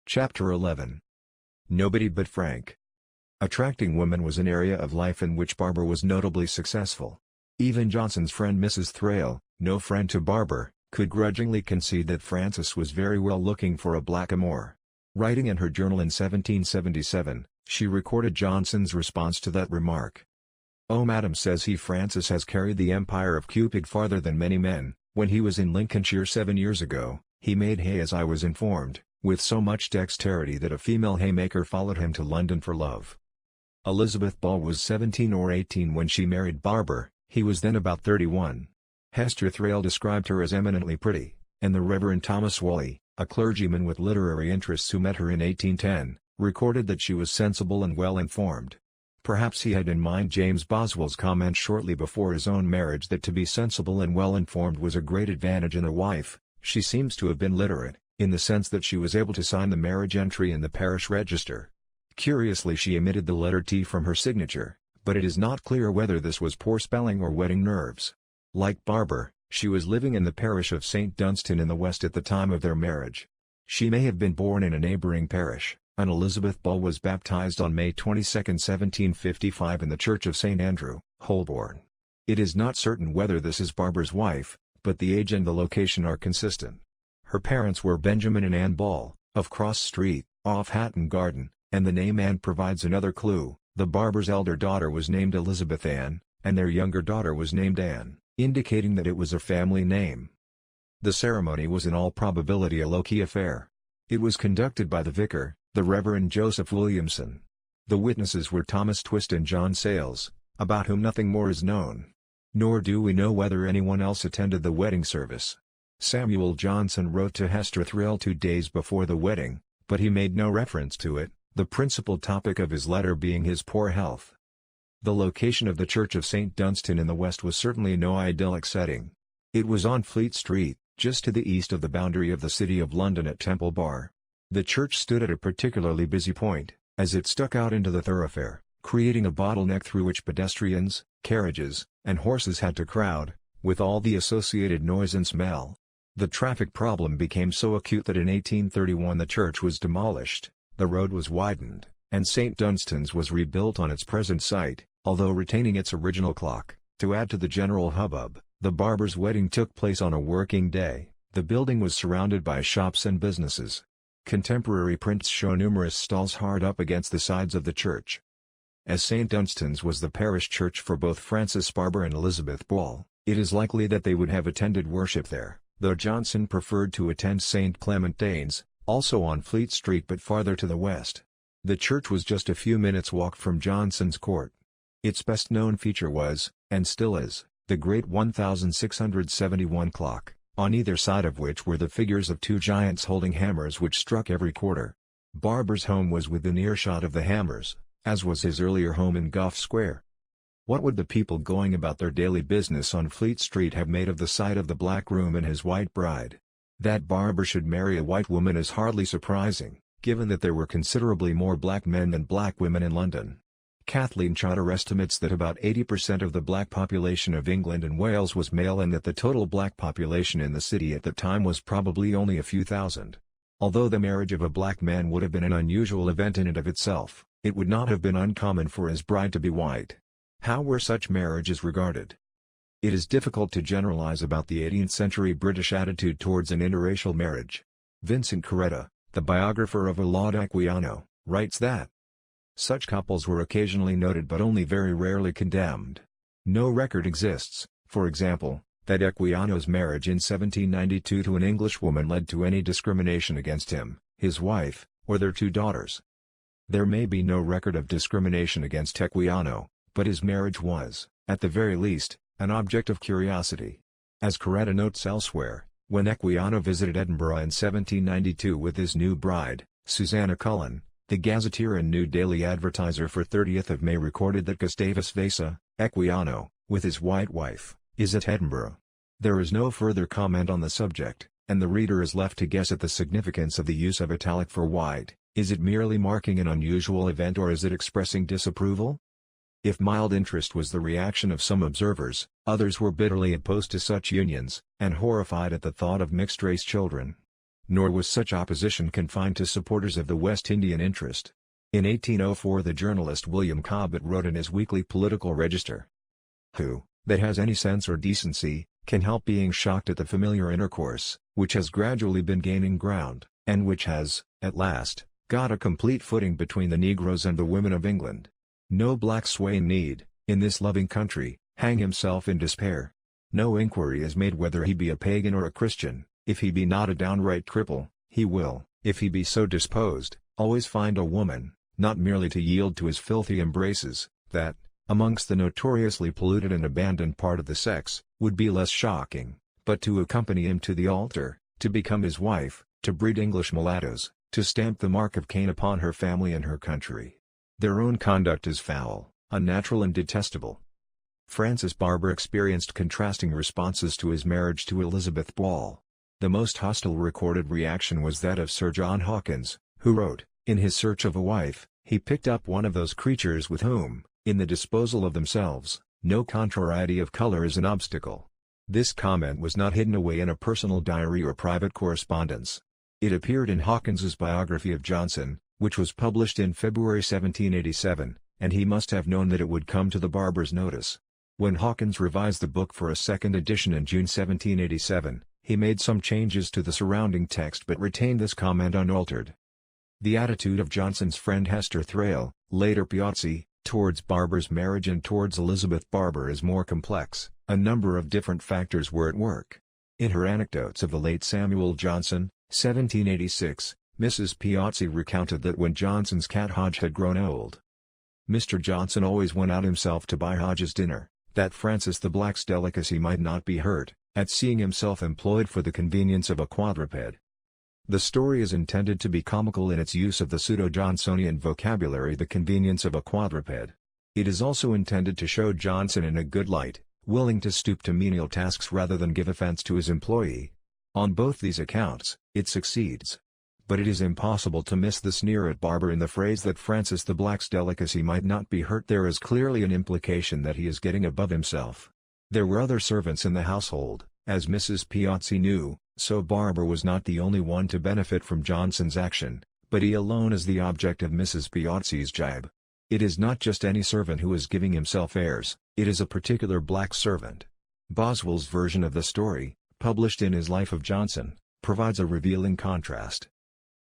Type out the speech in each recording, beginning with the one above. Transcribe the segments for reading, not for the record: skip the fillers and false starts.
Chapter 11. Nobody but Frank. Attracting women was an area of life in which Barber was notably successful. Even Johnson's friend Mrs. Thrale, no friend to Barber, could grudgingly concede that Frances was very well looking for a blackamoor. Writing in her journal in 1777, she recorded Johnson's response to that remark. "Oh, madam," says he, "Francis has carried the empire of Cupid farther than many men. When he was in Lincolnshire 7 years ago, he made hay, as I was informed, with so much dexterity that a female haymaker followed him to London for love." Elizabeth Ball was 17 or 18 when she married Barber. He was then about 31. Hester Thrale described her as eminently pretty, and the Reverend Thomas Whalley, a clergyman with literary interests who met her in 1810, recorded that she was sensible and well informed. Perhaps he had in mind James Boswell's comment shortly before his own marriage that to be sensible and well informed was a great advantage in a wife. She seems to have been literate, in the sense that she was able to sign the marriage entry in the parish register. Curiously, she omitted the letter T from her signature, but it is not clear whether this was poor spelling or wedding nerves. Like Barber, she was living in the parish of St. Dunstan in the West at the time of their marriage. She may have been born in a neighbouring parish, and Elizabeth Ball was baptised on May 22, 1755 in the Church of St. Andrew, Holborn. It is not certain whether this is Barber's wife, but the age and the location are consistent. Her parents were Benjamin and Anne Ball, of Cross Street, off Hatton Garden, and the name Anne provides another clue. The Barbers' elder daughter was named Elizabeth Ann, and their younger daughter was named Anne, indicating that it was a family name. The ceremony was in all probability a low-key affair. It was conducted by the vicar, the Reverend Joseph Williamson. The witnesses were Thomas Twist and John Sayles, about whom nothing more is known. Nor do we know whether anyone else attended the wedding service. Samuel Johnson wrote to Hester Thrale 2 days before the wedding, but he made no reference to it, the principal topic of his letter being his poor health. The location of the Church of St. Dunstan in the West was certainly no idyllic setting. It was on Fleet Street, just to the east of the boundary of the City of London at Temple Bar. The church stood at a particularly busy point, as it stuck out into the thoroughfare, creating a bottleneck through which pedestrians, carriages, and horses had to crowd, with all the associated noise and smell. The traffic problem became so acute that in 1831 the church was demolished, the road was widened, and St. Dunstan's was rebuilt on its present site, although retaining its original clock. To add to the general hubbub, the Barber's wedding took place on a working day. The building was surrounded by shops and businesses. Contemporary prints show numerous stalls hard up against the sides of the church. As St. Dunstan's was the parish church for both Francis Barber and Elizabeth Ball, it is likely that they would have attended worship there, though Johnson preferred to attend St. Clement Danes, also on Fleet Street but farther to the west. The church was just a few minutes' walk from Johnson's Court. Its best-known feature was, and still is, the great 1671 clock, on either side of which were the figures of 2 giants holding hammers which struck every quarter. Barber's home was within earshot of the hammers, as was his earlier home in Gough Square. What would the people going about their daily business on Fleet Street have made of the sight of the black groom and his white bride? That Barber should marry a white woman is hardly surprising, given that there were considerably more black men than black women in London. Kathleen Chater estimates that about 80% of the black population of England and Wales was male and that the total black population in the city at the time was probably only a few thousand. Although the marriage of a black man would have been an unusual event in and of itself, it would not have been uncommon for his bride to be white. How were such marriages regarded? It is difficult to generalize about the 18th century British attitude towards an interracial marriage. Vincent Coretta, the biographer of Olaudah Equiano, writes that such couples were occasionally noted but only very rarely condemned. No record exists, for example, that Equiano's marriage in 1792 to an Englishwoman led to any discrimination against him, his wife, or their 2 daughters. There may be no record of discrimination against Equiano, but his marriage was, at the very least, an object of curiosity. As Coretta notes elsewhere, when Equiano visited Edinburgh in 1792 with his new bride, Susanna Cullen, the Gazetteer and New Daily Advertiser for 30th of May recorded that Gustavus Vasa, Equiano, with his white wife, is at Edinburgh. There is no further comment on the subject, and the reader is left to guess at the significance of the use of italic for white. Is it merely marking an unusual event or is it expressing disapproval? If mild interest was the reaction of some observers, others were bitterly opposed to such unions, and horrified at the thought of mixed-race children. nor was such opposition confined to supporters of the West Indian interest. In 1804 the journalist William Cobbett wrote in his weekly Political Register, "Who, that has any sense or decency, can help being shocked at the familiar intercourse, which has gradually been gaining ground, and which has, at last, got a complete footing between the negroes and the women of England? No black swain need, in this loving country, hang himself in despair. No inquiry is made whether he be a pagan or a Christian. If he be not a downright cripple, he will, if he be so disposed, always find a woman, not merely to yield to his filthy embraces, that, amongst the notoriously polluted and abandoned part of the sex, would be less shocking, but to accompany him to the altar, to become his wife, to breed English mulattoes, to stamp the mark of Cain upon her family and her country. Their own conduct is foul, unnatural and detestable." Francis Barber experienced contrasting responses to his marriage to Elizabeth Ball. The most hostile recorded reaction was that of Sir John Hawkins, who wrote, "In his search of a wife, he picked up one of those creatures with whom, in the disposal of themselves, no contrariety of color is an obstacle." This comment was not hidden away in a personal diary or private correspondence. It appeared in Hawkins's biography of Johnson, which was published in February 1787, and he must have known that it would come to the Barbers' notice. When Hawkins revised the book for a second edition in June 1787, he made some changes to the surrounding text but retained this comment unaltered. The attitude of Johnson's friend Hester Thrale, later Piozzi, towards Barber's marriage and towards Elizabeth Barber is more complex. A number of different factors were at work. In her Anecdotes of the late Samuel Johnson, 1786, Mrs. Piozzi recounted that when Johnson's cat Hodge had grown old, Mr. Johnson always went out himself to buy Hodge's dinner, that Francis the Black's delicacy might not be hurt, at seeing himself employed for the convenience of a quadruped. The story is intended to be comical in its use of the pseudo-Johnsonian vocabulary, the convenience of a quadruped. It is also intended to show Johnson in a good light, willing to stoop to menial tasks rather than give offense to his employee. On both these accounts, it succeeds. But it is impossible to miss the sneer at Barber in the phrase that Francis the Black's delicacy might not be hurt. There is clearly an implication that he is getting above himself. There were other servants in the household, as Mrs. Piozzi knew, so Barber was not the only one to benefit from Johnson's action, but he alone is the object of Mrs. Piozzi's jibe. It is not just any servant who is giving himself airs, it is a particular black servant. Boswell's version of the story, published in his Life of Johnson, provides a revealing contrast.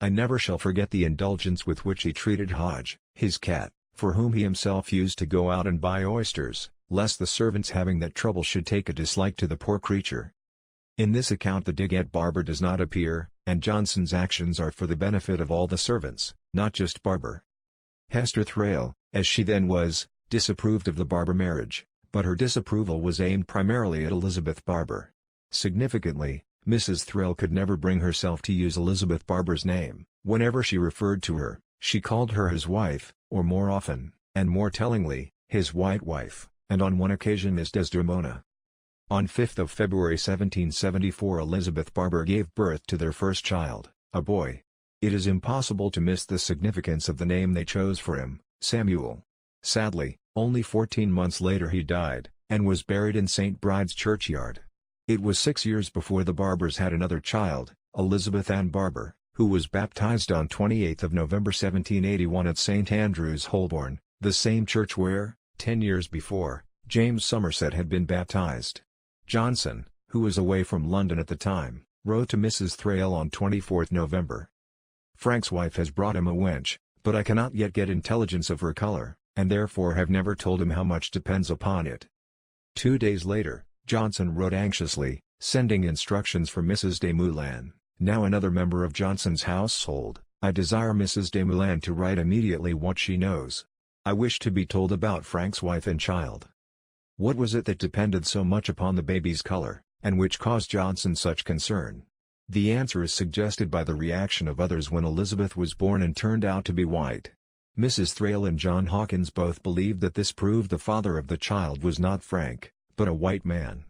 "I never shall forget the indulgence with which he treated Hodge, his cat, for whom he himself used to go out and buy oysters, lest the servants having that trouble should take a dislike to the poor creature." In this account the dig at Barber does not appear, and Johnson's actions are for the benefit of all the servants, not just Barber. Hester Thrale, as she then was, disapproved of the Barber marriage, but her disapproval was aimed primarily at Elizabeth Barber. Significantly, Mrs. Thrale could never bring herself to use Elizabeth Barber's name. Whenever she referred to her, she called her his wife, or more often, and more tellingly, his white wife, and on one occasion Miss Desdemona. On 5 February 1774 Elizabeth Barber gave birth to their first child, a boy. It is impossible to miss the significance of the name they chose for him, Samuel. Sadly, only 14 months later he died, and was buried in St. Bride's churchyard. It was 6 years before the Barbers had another child, Elizabeth Ann Barber, who was baptized on 28 November 1781 at St. Andrew's, Holborn, the same church where, 10 years before, James Somerset had been baptized. Johnson, who was away from London at the time, wrote to Mrs. Thrale on 24 November. "Frank's wife has brought him a wench, but I cannot yet get intelligence of her color, and therefore have never told him how much depends upon it." 2 days later, Johnson wrote anxiously, sending instructions for Mrs. de Moulin, now another member of Johnson's household. "I desire Mrs. de Moulin to write immediately what she knows. I wish to be told about Frank's wife and child." What was it that depended so much upon the baby's color, and which caused Johnson such concern? The answer is suggested by the reaction of others when Elizabeth was born and turned out to be white. Mrs. Thrale and John Hawkins both believed that this proved the father of the child was not Frank, but a white man.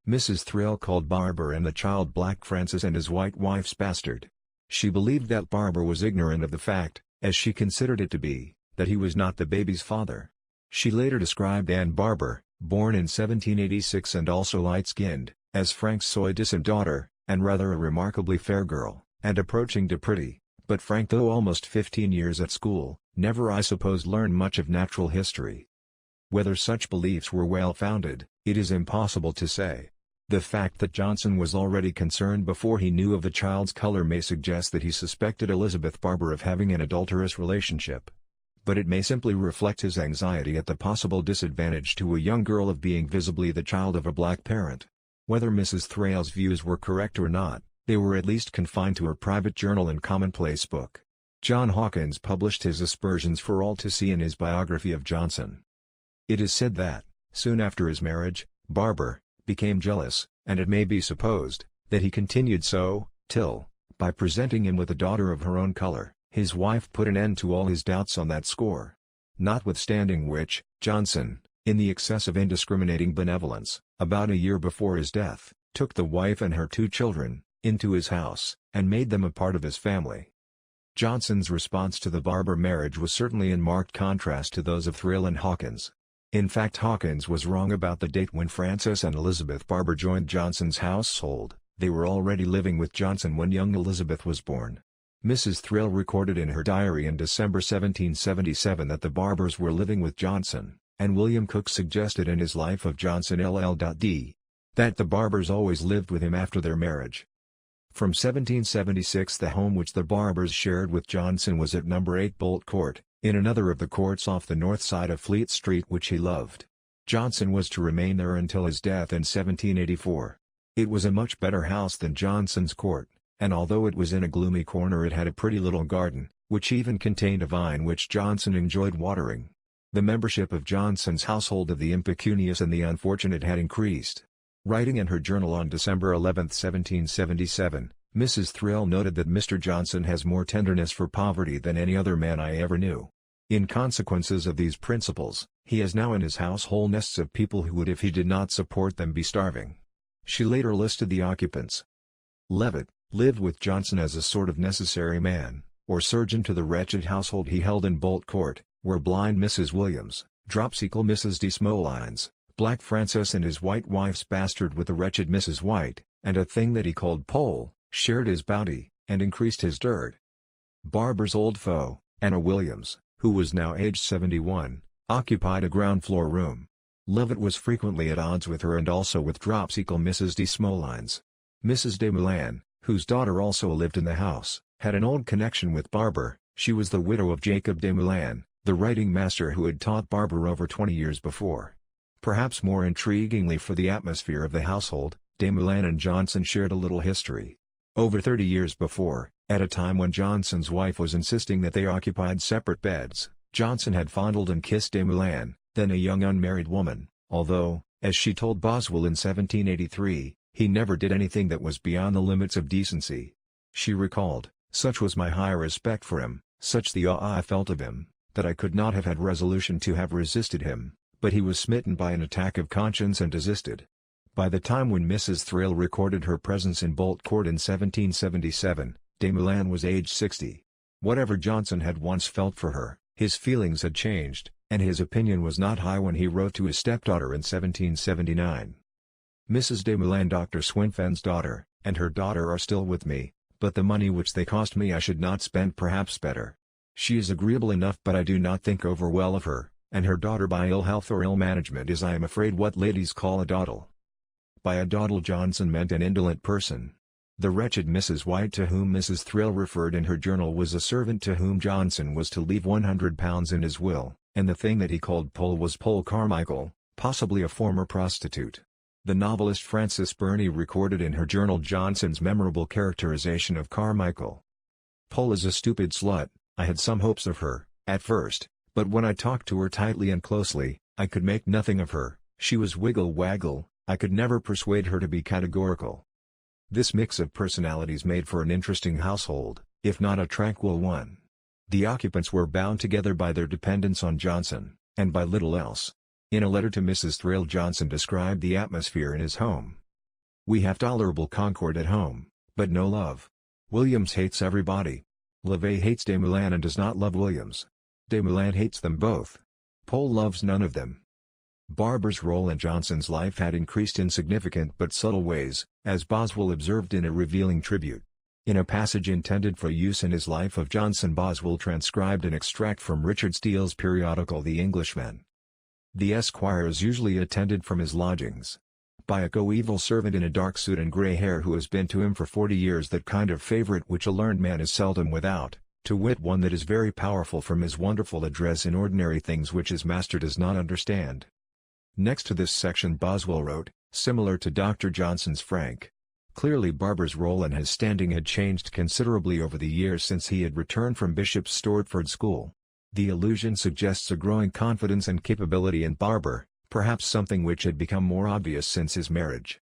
Mrs. Thrale called Barber and the child Black Francis and his white wife's bastard. She believed that Barber was ignorant of the fact, as she considered it to be, that he was not the baby's father. She later described Ann Barber, born in 1786 and also light-skinned, as Frank's soi disant daughter, and rather a remarkably fair girl, and approaching to pretty, but Frank, though almost 15 years at school, never I suppose learned much of natural history. Whether such beliefs were well-founded, it is impossible to say. The fact that Johnson was already concerned before he knew of the child's color may suggest that he suspected Elizabeth Barber of having an adulterous relationship. But it may simply reflect his anxiety at the possible disadvantage to a young girl of being visibly the child of a black parent. Whether Mrs. Thrale's views were correct or not, they were at least confined to her private journal and commonplace book. John Hawkins published his aspersions for all to see in his biography of Johnson. It is said that, soon after his marriage, Barber became jealous, and it may be supposed that he continued so, till, by presenting him with a daughter of her own color, his wife put an end to all his doubts on that score. Notwithstanding which, Johnson, in the excess of indiscriminating benevolence, about a year before his death, took the wife and her 2 children into his house, and made them a part of his family. Johnson's response to the Barber marriage was certainly in marked contrast to those of Thrale and Hawkins. In fact, Hawkins was wrong about the date when Frances and Elizabeth Barber joined Johnson's household. They were already living with Johnson when young Elizabeth was born. Mrs. Thrale recorded in her diary in December 1777 that the Barbers were living with Johnson, and William Cook suggested in his Life of Johnson LL.D. that the Barbers always lived with him after their marriage. From 1776 the home which the Barbers shared with Johnson was at No. 8 Bolt Court, in another of the courts off the north side of Fleet Street which he loved. Johnson was to remain there until his death in 1784. It was a much better house than Johnson's court, and although it was in a gloomy corner it had a pretty little garden, which even contained a vine which Johnson enjoyed watering. The membership of Johnson's household of the impecunious and the unfortunate had increased. Writing in her journal on December 11, 1777, Mrs. Thrale noted that Mr. Johnson has more tenderness for poverty than any other man I ever knew. In consequences of these principles, he has now in his house whole nests of people who would if he did not support them be starving. She later listed the occupants. Levitt lived with Johnson as a sort of necessary man, or surgeon to the wretched household he held in Bolt Court, where blind Mrs. Williams, dropsical Mrs. Desmoulins, Black Frances and his white wife's bastard with the wretched Mrs. White, and a thing that he called Pole, shared his bounty, and increased his dirt. Barber's old foe, Anna Williams, who was now aged 71, occupied a ground-floor room. Levitt was frequently at odds with her and also with dropsical Mrs. Desmoulins. Mrs. Desmoulins, whose daughter also lived in the house, had an old connection with Barber. She was the widow of Jacob Desmoulins, the writing master who had taught Barber over 20 years before. Perhaps more intriguingly for the atmosphere of the household, Desmoulins and Johnson shared a little history. Over 30 years before, at a time when Johnson's wife was insisting that they occupied separate beds, Johnson had fondled and kissed Desmoulins, then a young unmarried woman, although, as she told Boswell in 1783, he never did anything that was beyond the limits of decency. She recalled, "Such was my high respect for him, such the awe I felt of him, that I could not have had resolution to have resisted him, but he was smitten by an attack of conscience and desisted." By the time when Mrs. Thrale recorded her presence in Bolt Court in 1777, Desmoulins was aged 60. Whatever Johnson had once felt for her, his feelings had changed, and his opinion was not high when he wrote to his stepdaughter in 1779. Mrs. Desmoulins, Dr. Swinfen's daughter, and her daughter are still with me, but the money which they cost me I should not spend perhaps better. She is agreeable enough but I do not think over well of her, and her daughter by ill health or ill management is I am afraid what ladies call a dawdle. By a dawdle Johnson meant an indolent person. The wretched Mrs. White to whom Mrs. Thrale referred in her journal was a servant to whom Johnson was to leave £100 in his will, and the thing that he called Pole was Pole Carmichael, possibly a former prostitute. The novelist Frances Burney recorded in her journal Johnson's memorable characterization of Carmichael. "Pole is a stupid slut. I had some hopes of her, at first, but when I talked to her tightly and closely, I could make nothing of her. She was wiggle-waggle, I could never persuade her to be categorical." This mix of personalities made for an interesting household, if not a tranquil one. The occupants were bound together by their dependence on Johnson, and by little else. In a letter to Mrs. Thrale Johnson described the atmosphere in his home. "We have tolerable concord at home, but no love. Williams hates everybody. Levet hates Desmoulins and does not love Williams. Desmoulins hates them both. Pole loves none of them." Barber's role in Johnson's life had increased in significant but subtle ways, as Boswell observed in a revealing tribute. In a passage intended for use in his Life of Johnson, Boswell transcribed an extract from Richard Steele's periodical The Englishman. The esquire is usually attended from his lodgings by a coeval servant in a dark suit and grey hair, who has been to him for 40 years that kind of favourite which a learned man is seldom without, to wit one that is very powerful from his wonderful address in ordinary things which his master does not understand. Next to this section Boswell wrote, similar to Dr. Johnson's Frank. Clearly Barber's role and his standing had changed considerably over the years since he had returned from Bishop's Stortford School. The allusion suggests a growing confidence and capability in Barber, perhaps something which had become more obvious since his marriage.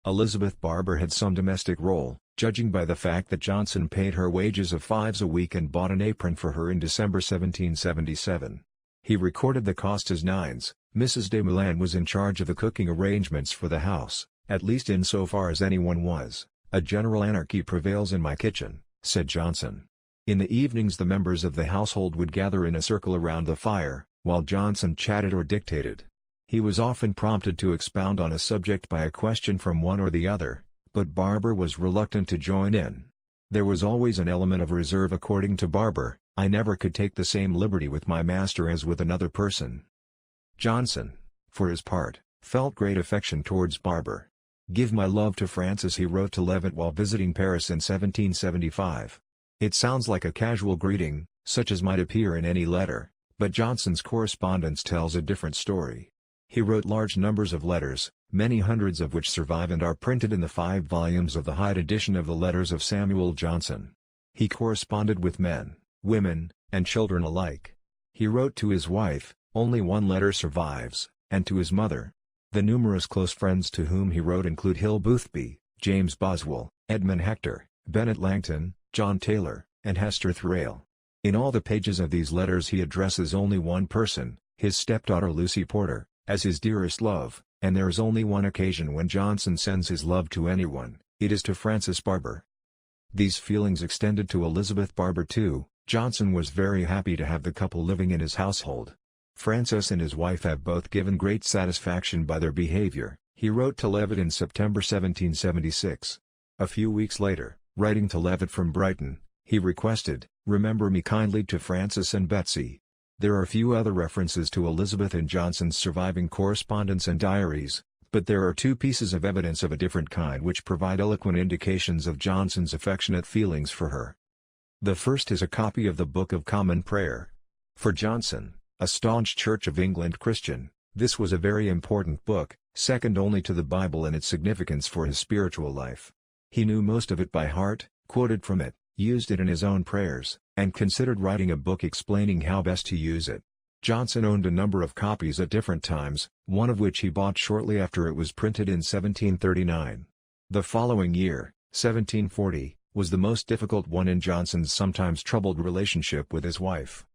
Elizabeth Barber had some domestic role, judging by the fact that Johnson paid her wages of £5 a week and bought an apron for her in December 1777. He recorded the cost as £9s. Mrs. de Milan was in charge of the cooking arrangements for the house, at least in so far as anyone was. A general anarchy prevails in my kitchen, said Johnson. In the evenings the members of the household would gather in a circle around the fire, while Johnson chatted or dictated. He was often prompted to expound on a subject by a question from one or the other, but Barber was reluctant to join in. There was always an element of reserve according to Barber. I never could take the same liberty with my master as with another person. Johnson, for his part, felt great affection towards Barber. Give my love to Francis, he wrote to Leavitt while visiting Paris in 1775. It sounds like a casual greeting, such as might appear in any letter, but Johnson's correspondence tells a different story. He wrote large numbers of letters, many hundreds of which survive and are printed in the 5 volumes of the Hyde edition of the Letters of Samuel Johnson. He corresponded with men, women, and children alike. He wrote to his wife, only one letter survives, and to his mother. The numerous close friends to whom he wrote include Hill Boothby, James Boswell, Edmund Hector, Bennet Langton, John Taylor, and Hester Thrale. In all the pages of these letters he addresses only one person, his stepdaughter Lucy Porter, as his dearest love, and there is only one occasion when Johnson sends his love to anyone, it is to Francis Barber. These feelings extended to Elizabeth Barber too. Johnson was very happy to have the couple living in his household. Francis and his wife have both given great satisfaction by their behavior, he wrote to Leavitt in September 1776. A few weeks later, writing to Leavitt from Brighton, he requested, "Remember me kindly to Francis and Betsy." There are few other references to Elizabeth in Johnson's surviving correspondence and diaries, but there are 2 pieces of evidence of a different kind which provide eloquent indications of Johnson's affectionate feelings for her. The first is a copy of the Book of Common Prayer. For Johnson, a staunch Church of England Christian, this was a very important book, second only to the Bible in its significance for his spiritual life. He knew most of it by heart, quoted from it, used it in his own prayers, and considered writing a book explaining how best to use it. Johnson owned a number of copies at different times, one of which he bought shortly after it was printed in 1739. The following year, 1740, was the most difficult one in Johnson's sometimes troubled relationship with his wife.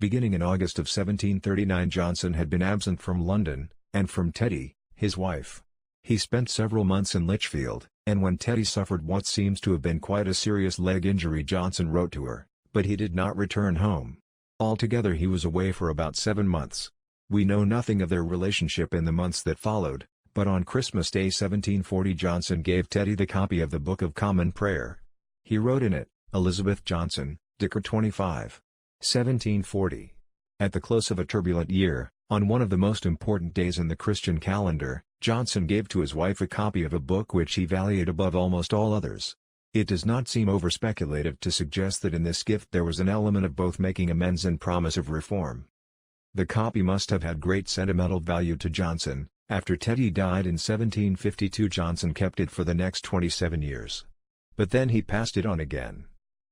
Beginning in August of 1739 Johnson had been absent from London, and from Teddy, his wife. He spent several months in Lichfield, and when Teddy suffered what seems to have been quite a serious leg injury Johnson wrote to her, but he did not return home. Altogether he was away for about 7 months. We know nothing of their relationship in the months that followed, but on Christmas Day 1740 Johnson gave Teddy the copy of the Book of Common Prayer. He wrote in it, "Elizabeth Johnson, Dicker 25. 1740. At the close of a turbulent year, on one of the most important days in the Christian calendar, Johnson gave to his wife a copy of a book which he valued above almost all others. It does not seem over-speculative to suggest that in this gift there was an element of both making amends and promise of reform. The copy must have had great sentimental value to Johnson. After Teddy died in 1752 Johnson kept it for the next 27 years. But then he passed it on again.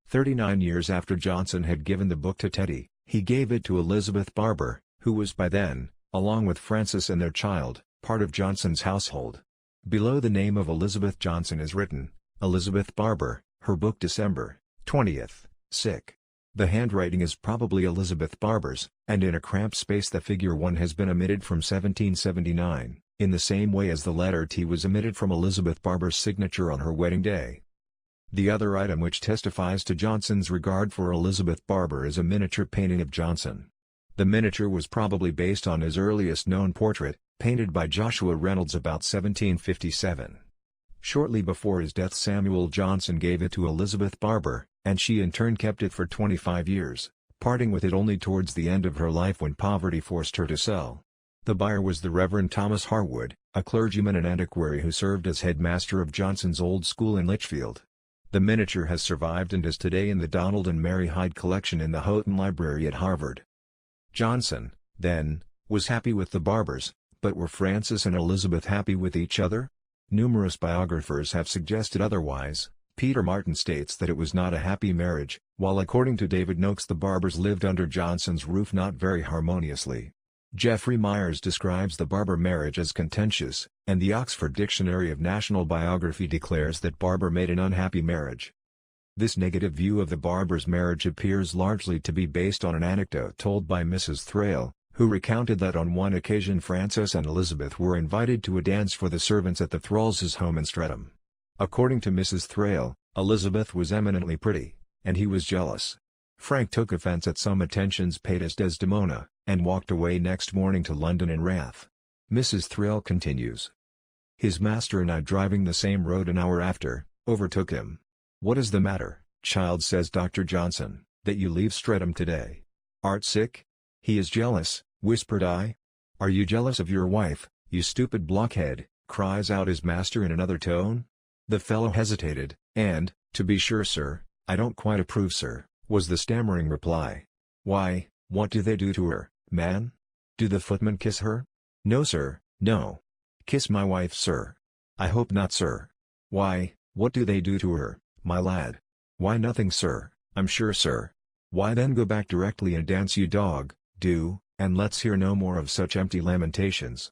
39 years after Johnson had given the book to Teddy, he gave it to Elizabeth Barber, who was by then, along with Francis and their child, part of Johnson's household. Below the name of Elizabeth Johnson is written, "Elizabeth Barber, her book December 20th, sick." The handwriting is probably Elizabeth Barber's, and in a cramped space the figure 1 has been omitted from 1779, in the same way as the letter T was omitted from Elizabeth Barber's signature on her wedding day. The other item which testifies to Johnson's regard for Elizabeth Barber is a miniature painting of Johnson. The miniature was probably based on his earliest known portrait, painted by Joshua Reynolds about 1757. Shortly before his death, Samuel Johnson gave it to Elizabeth Barber, and she in turn kept it for 25 years, parting with it only towards the end of her life when poverty forced her to sell. The buyer was the Reverend Thomas Harwood, a clergyman and antiquary who served as headmaster of Johnson's Old School in Lichfield. The miniature has survived and is today in the Donald and Mary Hyde collection in the Houghton Library at Harvard. Johnson, then, was happy with the Barbers, but were Francis and Elizabeth happy with each other? Numerous biographers have suggested otherwise. Peter Martin states that it was not a happy marriage, while according to David Noakes the Barbers lived under Johnson's roof not very harmoniously. Geoffrey Myers describes the Barber marriage as contentious, and the Oxford Dictionary of National Biography declares that Barber made an unhappy marriage. This negative view of the Barbers' marriage appears largely to be based on an anecdote told by Mrs. Thrale, who recounted that on one occasion Francis and Elizabeth were invited to a dance for the servants at the Thralls' home in Streatham. According to Mrs. Thrale, Elizabeth was eminently pretty, and he was jealous. Frank took offence at some attentions paid as Desdemona, and walked away next morning to London in wrath. Mrs. Thrale continues. His master and I, driving the same road an hour after, overtook him. "What is the matter, child?" says Dr. Johnson, "that you leave Streatham today? Art sick?" "He is jealous," whispered I. "Are you jealous of your wife, you stupid blockhead?" cries out his master in another tone. The fellow hesitated, and, "To be sure, sir, I don't quite approve, sir," was the stammering reply. "Why, what do they do to her, man? Do the footmen kiss her?" "No, sir, no." "Kiss my wife, sir?" "I hope not, sir." "Why, what do they do to her, my lad?" "Why, nothing, sir, I'm sure, sir." "Why then go back directly and dance, you dog, do, and let's hear no more of such empty lamentations."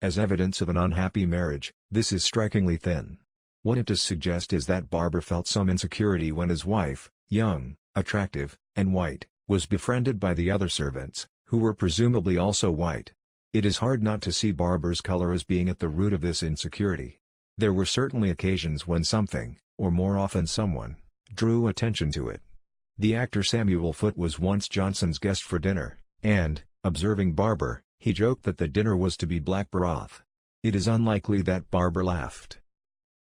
As evidence of an unhappy marriage, this is strikingly thin. What it does suggest is that Barber felt some insecurity when his wife, young, attractive, and white, was befriended by the other servants, who were presumably also white. It is hard not to see Barber's color as being at the root of this insecurity. There were certainly occasions when something, or more often someone, drew attention to it. The actor Samuel Foote was once Johnson's guest for dinner, and, observing Barber, he joked that the dinner was to be black broth. It is unlikely that Barber laughed.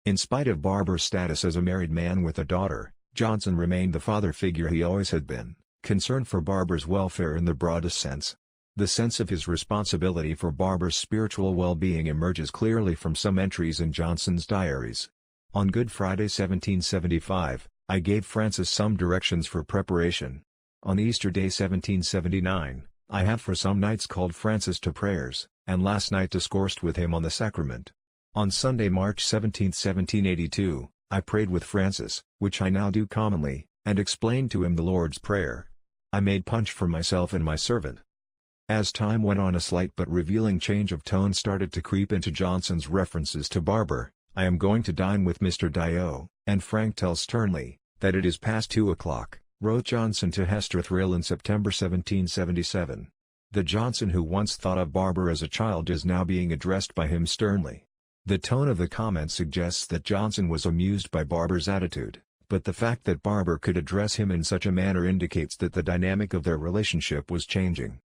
In spite of Barber's status as a married man with a daughter, Johnson remained the father figure he always had been, concerned for Barber's welfare in the broadest sense. The sense of his responsibility for Barber's spiritual well-being emerges clearly from some entries in Johnson's diaries. On Good Friday 1775, I gave Francis some directions for preparation. On Easter Day 1779, I have for some nights called Francis to prayers, and last night discoursed with him on the sacrament. On Sunday, March 17, 1782, I prayed with Francis, which I now do commonly, and explained to him the Lord's Prayer. I made punch for myself and my servant. As time went on, a slight but revealing change of tone started to creep into Johnson's references to Barber. "I am going to dine with Mr. Dio, and Frank tells sternly, that it is past 2 o'clock, wrote Johnson to Hester Thrale in September 1777. The Johnson who once thought of Barber as a child is now being addressed by him sternly. The tone of the comment suggests that Johnson was amused by Barber's attitude, but the fact that Barber could address him in such a manner indicates that the dynamic of their relationship was changing.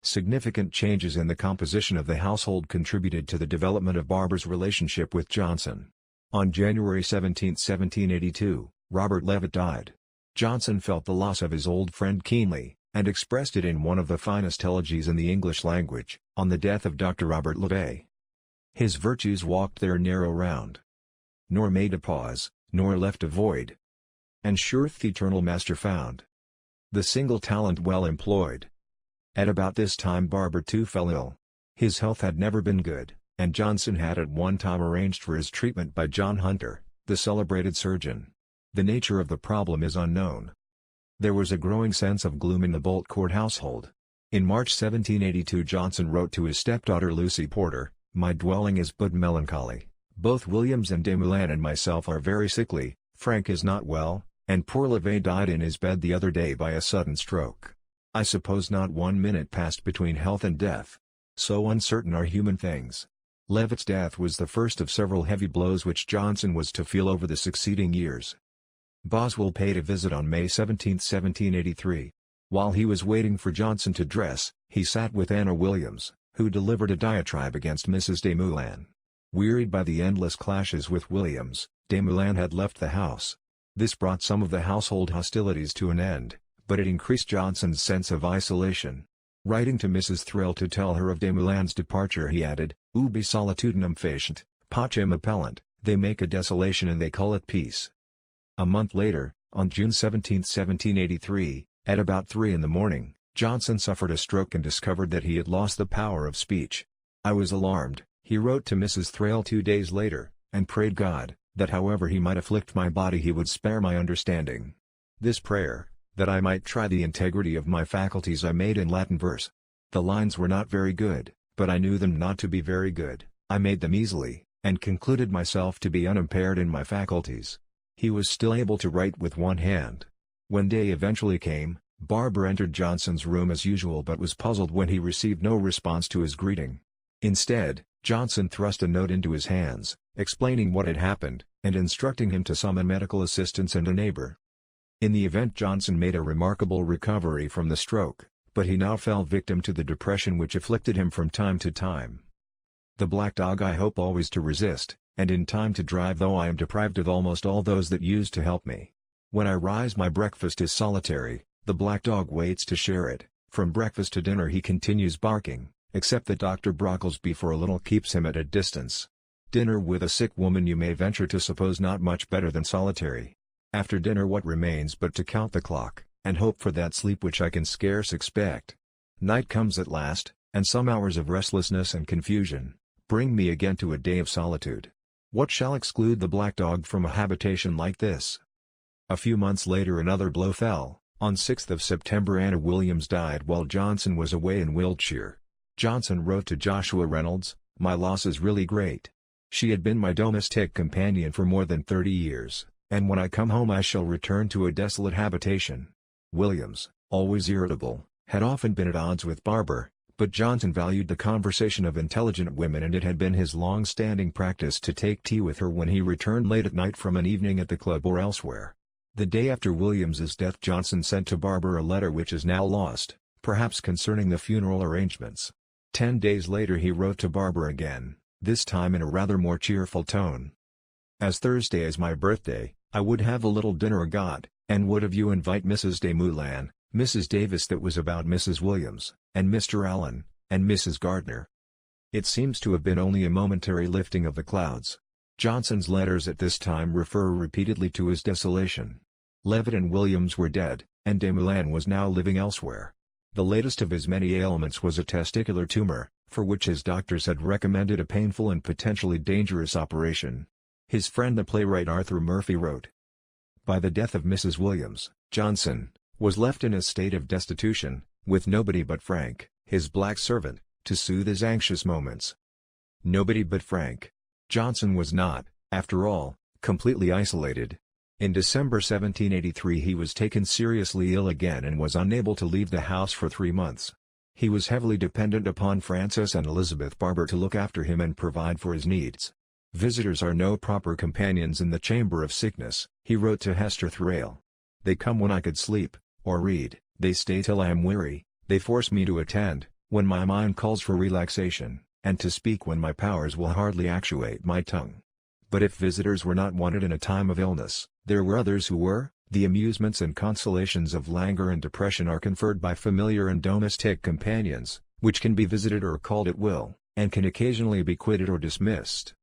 Significant changes in the composition of the household contributed to the development of Barber's relationship with Johnson. On January 17, 1782, Robert Levitt died. Johnson felt the loss of his old friend keenly, and expressed it in one of the finest elegies in the English language, on the death of Dr. Robert Levitt. His virtues walked their narrow round, nor made a pause, nor left a void, and sure th' eternal master found. The single talent well employed. At about this time Barber too fell ill. His health had never been good, and Johnson had at one time arranged for his treatment by John Hunter, the celebrated surgeon. The nature of the problem is unknown. There was a growing sense of gloom in the Bolt Court household. In March 1782 Johnson wrote to his stepdaughter Lucy Porter, "My dwelling is but melancholy. Both Williams and Desmoulins and myself are very sickly, Frank is not well, and poor Levet died in his bed the other day by a sudden stroke. I suppose not 1 minute passed between health and death. So uncertain are human things." Levitt's death was the first of several heavy blows which Johnson was to feel over the succeeding years. Boswell paid a visit on May 17, 1783. While he was waiting for Johnson to dress, he sat with Anna Williams, who delivered a diatribe against Mrs. Desmoulins. Wearied by the endless clashes with Williams, de Moulin had left the house. This brought some of the household hostilities to an end, but it increased Johnson's sense of isolation. Writing to Mrs. Thrale to tell her of de Moulin's departure, he added, "Ubi solitudinem facient, pacem appellant, they make a desolation and they call it peace." A month later, on June 17, 1783, at about 3 in the morning, Johnson suffered a stroke and discovered that he had lost the power of speech. "I was alarmed," he wrote to Mrs. Thrale 2 days later, "and prayed God, that however he might afflict my body he would spare my understanding. This prayer, that I might try the integrity of my faculties, I made in Latin verse. The lines were not very good, but I knew them not to be very good, I made them easily, and concluded myself to be unimpaired in my faculties." He was still able to write with one hand. When day eventually came, Barber entered Johnson's room as usual but was puzzled when he received no response to his greeting. Instead, Johnson thrust a note into his hands, explaining what had happened, and instructing him to summon medical assistance and a neighbor. In the event, Johnson made a remarkable recovery from the stroke, but he now fell victim to the depression which afflicted him from time to time. "The black dog I hope always to resist, and in time to drive, though I am deprived of almost all those that used to help me. When I rise my breakfast is solitary, the black dog waits to share it, from breakfast to dinner he continues barking, except that Dr. Brocklesby for a little keeps him at a distance. Dinner with a sick woman you may venture to suppose not much better than solitary. After dinner what remains but to count the clock, and hope for that sleep which I can scarce expect. Night comes at last, and some hours of restlessness and confusion bring me again to a day of solitude. What shall exclude the black dog from a habitation like this?" A few months later another blow fell. On 6th of September Anna Williams died while Johnson was away in Wiltshire. Johnson wrote to Joshua Reynolds, "My loss is really great. She had been my domestic companion for more than 30 years, and when I come home I shall return to a desolate habitation." Williams, always irritable, had often been at odds with Barber, but Johnson valued the conversation of intelligent women and it had been his long-standing practice to take tea with her when he returned late at night from an evening at the club or elsewhere. The day after Williams's death Johnson sent to Barber a letter which is now lost, perhaps concerning the funeral arrangements. 10 days later he wrote to Barber again, this time in a rather more cheerful tone. "As Thursday is my birthday, I would have a little dinner got, and would have you invite Mrs. de Moulin, Mrs. Davis, that was about Mrs. Williams, and Mr. Allen, and Mrs. Gardner." It seems to have been only a momentary lifting of the clouds. Johnson's letters at this time refer repeatedly to his desolation. Levitt and Williams were dead, and de Moulin was now living elsewhere. The latest of his many ailments was a testicular tumor, for which his doctors had recommended a painful and potentially dangerous operation. His friend the playwright Arthur Murphy wrote, "By the death of Mrs. Williams, Johnson was left in a state of destitution, with nobody but Frank, his black servant, to soothe his anxious moments." Nobody but Frank. Johnson was not, after all, completely isolated. In December 1783 he was taken seriously ill again and was unable to leave the house for 3 months. He was heavily dependent upon Frances and Elizabeth Barber to look after him and provide for his needs. "Visitors are no proper companions in the chamber of sickness," he wrote to Hester Thrale. "They come when I could sleep, or read, they stay till I am weary, they force me to attend, when my mind calls for relaxation, and to speak when my powers will hardly actuate my tongue." But if visitors were not wanted in a time of illness, there were others who were. The amusements and consolations of languor and depression are conferred by familiar and domestic companions, which can be visited or called at will, and can occasionally be quitted or dismissed.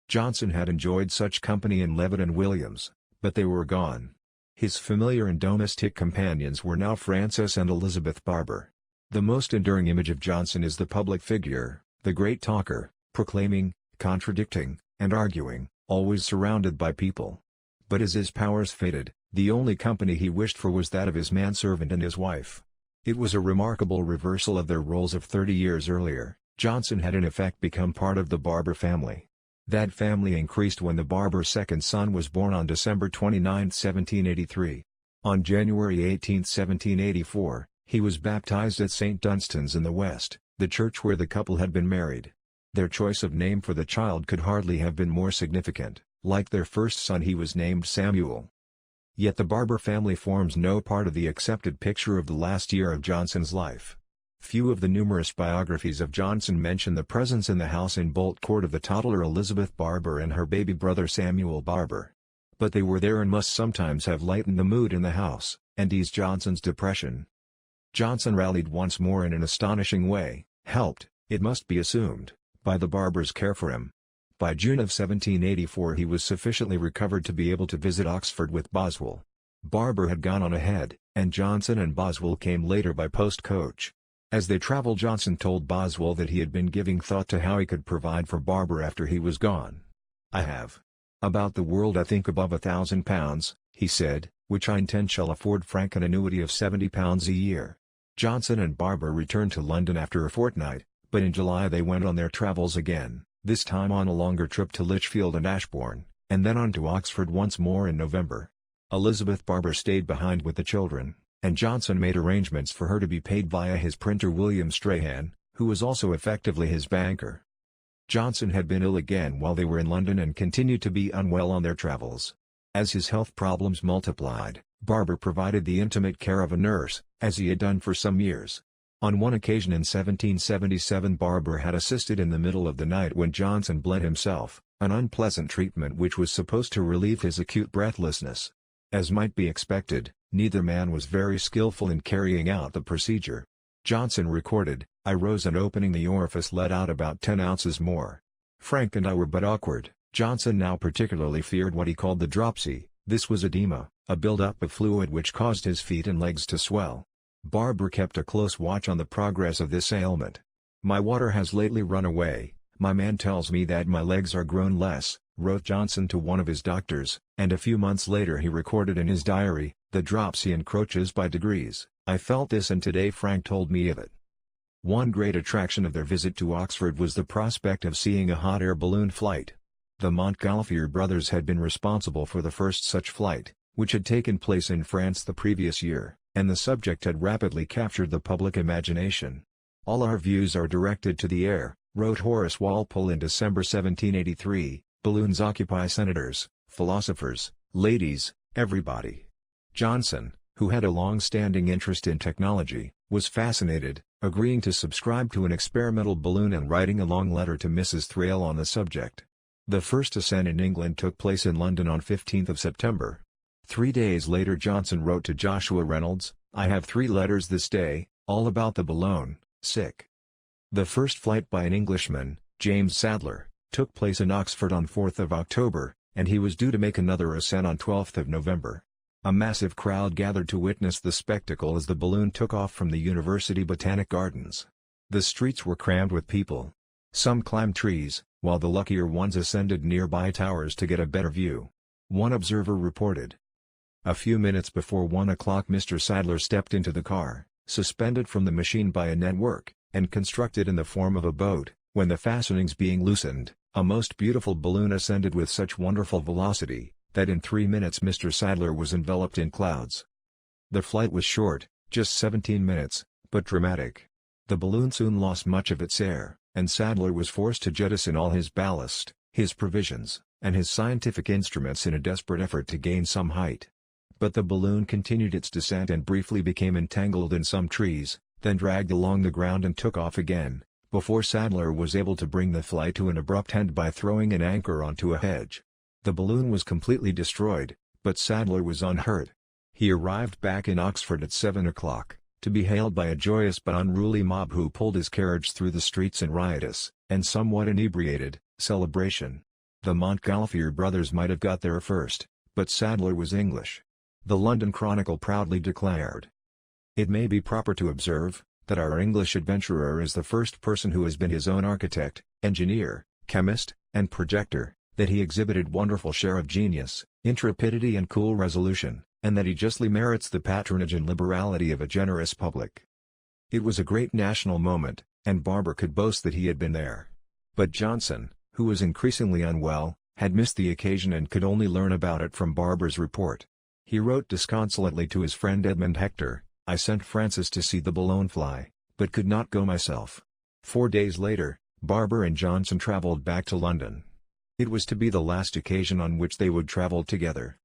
Johnson had enjoyed such company in Levitt and Williams, but they were gone. His familiar and domestic companions were now Frances and Elizabeth Barber. The most enduring image of Johnson is the public figure, the great talker, proclaiming, contradicting, and arguing, always surrounded by people. But as his powers faded, the only company he wished for was that of his manservant and his wife. It was a remarkable reversal of their roles of 30 years earlier. Johnson had in effect become part of the Barber family. That family increased when the Barber's second son was born on December 29, 1783. On January 18, 1784, he was baptized at St. Dunstan's in the West, the church where the couple had been married. Their choice of name for the child could hardly have been more significant. Like their first son, he was named Samuel. Yet the Barber family forms no part of the accepted picture of the last year of Johnson's life. Few of the numerous biographies of Johnson mention the presence in the house in Bolt Court of the toddler Elizabeth Barber and her baby brother Samuel Barber. But they were there and must sometimes have lightened the mood in the house, and eased Johnson's depression. Johnson rallied once more in an astonishing way, helped, it must be assumed, by the Barbers' care for him. By June of 1784 he was sufficiently recovered to be able to visit Oxford with Boswell. Barber had gone on ahead, and Johnson and Boswell came later by post-coach. As they traveled, Johnson told Boswell that he had been giving thought to how he could provide for Barber after he was gone. "I have about the world I think above £1,000, he said, which I intend shall afford Frank an annuity of £70 a year. Johnson and Barber returned to London after a fortnight, but in July they went on their travels again, this time on a longer trip to Lichfield and Ashbourne, and then on to Oxford once more in November. Elizabeth Barber stayed behind with the children, and Johnson made arrangements for her to be paid via his printer William Strahan, who was also effectively his banker. Johnson had been ill again while they were in London and continued to be unwell on their travels. As his health problems multiplied, Barber provided the intimate care of a nurse, as he had done for some years. On one occasion in 1777 Barber had assisted in the middle of the night when Johnson bled himself, an unpleasant treatment which was supposed to relieve his acute breathlessness. As might be expected, neither man was very skillful in carrying out the procedure. Johnson recorded, "I rose and opening the orifice let out about 10 ounces more. Frank and I were but awkward." Johnson now particularly feared what he called the dropsy. This was edema, a build-up of fluid which caused his feet and legs to swell. Barber kept a close watch on the progress of this ailment. "My water has lately run away, my man tells me that my legs are grown less," wrote Johnson to one of his doctors, and a few months later he recorded in his diary, "The dropsy encroaches by degrees, I felt this and today Frank told me of it." One great attraction of their visit to Oxford was the prospect of seeing a hot air balloon flight. The Montgolfier brothers had been responsible for the first such flight, which had taken place in France the previous year, and the subject had rapidly captured the public imagination. "All our views are directed to the air," wrote Horace Walpole in December 1783, "balloons occupy senators, philosophers, ladies, everybody." Johnson, who had a long-standing interest in technology, was fascinated, agreeing to subscribe to an experimental balloon and writing a long letter to Mrs. Thrale on the subject. The first ascent in England took place in London on 15th of September. 3 days later Johnson wrote to Joshua Reynolds, "I have 3 letters this day, all about the balloon, sick." The first flight by an Englishman, James Sadler, took place in Oxford on 4th of October, and he was due to make another ascent on 12th of November. A massive crowd gathered to witness the spectacle as the balloon took off from the University Botanic Gardens. The streets were crammed with people. Some climbed trees, while the luckier ones ascended nearby towers to get a better view. One observer reported, "A few minutes before 1 o'clock Mr. Sadler stepped into the car, suspended from the machine by a network, and constructed in the form of a boat, when the fastenings being loosened, a most beautiful balloon ascended with such wonderful velocity, that in 3 minutes Mr. Sadler was enveloped in clouds." The flight was short, just 17 minutes, but dramatic. The balloon soon lost much of its air, and Sadler was forced to jettison all his ballast, his provisions, and his scientific instruments in a desperate effort to gain some height. But the balloon continued its descent and briefly became entangled in some trees, then dragged along the ground and took off again, before Sadler was able to bring the flight to an abrupt end by throwing an anchor onto a hedge. The balloon was completely destroyed, but Sadler was unhurt. He arrived back in Oxford at 7 o'clock, to be hailed by a joyous but unruly mob who pulled his carriage through the streets in riotous, and somewhat inebriated, celebration. The Montgolfier brothers might have got there first, but Sadler was English. The London Chronicle proudly declared, "It may be proper to observe, that our English adventurer is the first person who has been his own architect, engineer, chemist, and projector, that he exhibited wonderful share of genius, intrepidity and cool resolution, and that he justly merits the patronage and liberality of a generous public." It was a great national moment, and Barber could boast that he had been there. But Johnson, who was increasingly unwell, had missed the occasion and could only learn about it from Barber's report. He wrote disconsolately to his friend Edmund Hector, "I sent Francis to see the balloon fly, but could not go myself." 4 days later, Barber and Johnson travelled back to London. It was to be the last occasion on which they would travel together.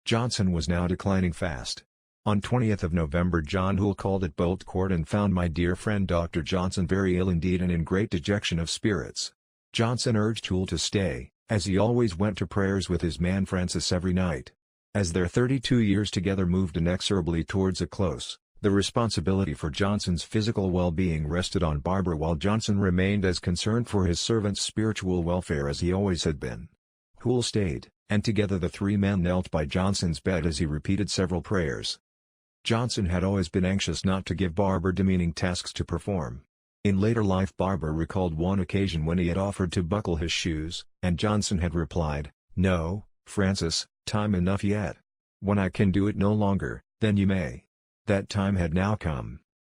Johnson was now declining fast. On 20th of November John Hoole called at Bolt Court and found my dear friend Dr. Johnson very ill indeed and in great dejection of spirits. Johnson urged Hoole to stay, as he always went to prayers with his man Francis every night. As their 32 years together moved inexorably towards a close, the responsibility for Johnson's physical well-being rested on Barber while Johnson remained as concerned for his servant's spiritual welfare as he always had been. Hoole stayed, and together the three men knelt by Johnson's bed as he repeated several prayers. Johnson had always been anxious not to give Barber demeaning tasks to perform. In later life Barber recalled one occasion when he had offered to buckle his shoes, and Johnson had replied, "No, Francis, time enough yet. When I can do it no longer, then you may." That time had now come,